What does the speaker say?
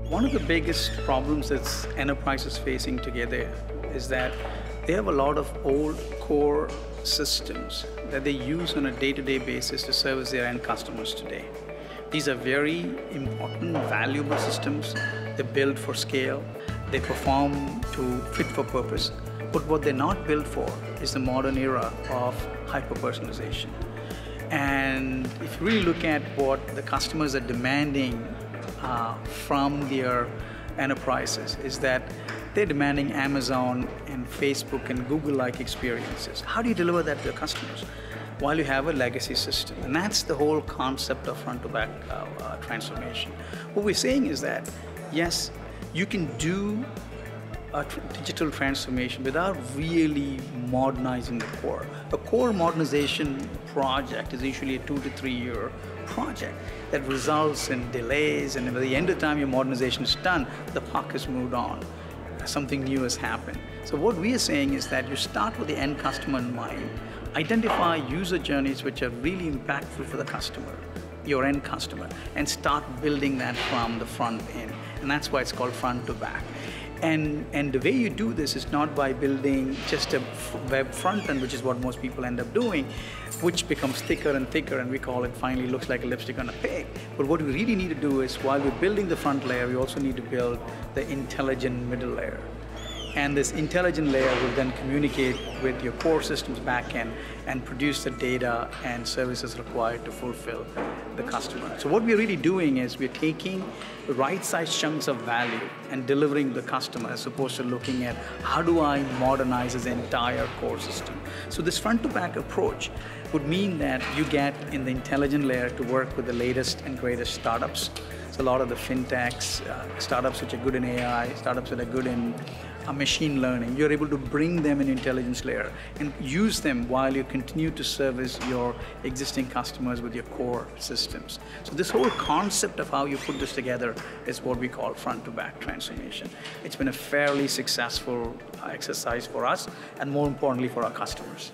One of the biggest problems that enterprises facing together is that they have a lot of old core systems that they use on a day-to-day basis to service their end customers today. These are very important, valuable systems. They're built for scale. They perform to fit for purpose. But what they're not built for is the modern era of hyper-personalization. And if you really look at what the customers are demanding from their enterprises, is that they're demanding Amazon and Facebook and Google-like experiences. How do you deliver that to your customers while you have a legacy system? And that's the whole concept of front-to-back transformation. What we're saying is that, yes, you can do a digital transformation without really modernizing the core. A core modernization project is usually a 2 to 3 year project that results in delays, and by the end of the time your modernization is done, the puck has moved on. Something new has happened. So what we are saying is that you start with the end customer in mind, identify user journeys which are really impactful for the customer, your end customer, and start building that from the front end. And that's why it's called front to back. And the way you do this is not by building just a web front end, which is what most people end up doing, which becomes thicker and thicker, and we call it finally looks like a lipstick on a pig. But what we really need to do is, while we're building the front layer, we also need to build the intelligent middle layer. And this intelligent layer will then communicate with your core systems backend and produce the data and services required to fulfill the customer. So what we're really doing is we're taking the right-sized chunks of value and delivering the customer, as opposed to looking at how do I modernize this entire core system. So this front-to-back approach would mean that you get in the intelligent layer to work with the latest and greatest startups. So a lot of the fintechs, startups which are good in AI, startups that are good in machine learning, you're able to bring them in intelligence layer and use them while you continue to service your existing customers with your core systems. So this whole concept of how you put this together is what we call front-to-back transformation. It's been a fairly successful exercise for us, and more importantly for our customers.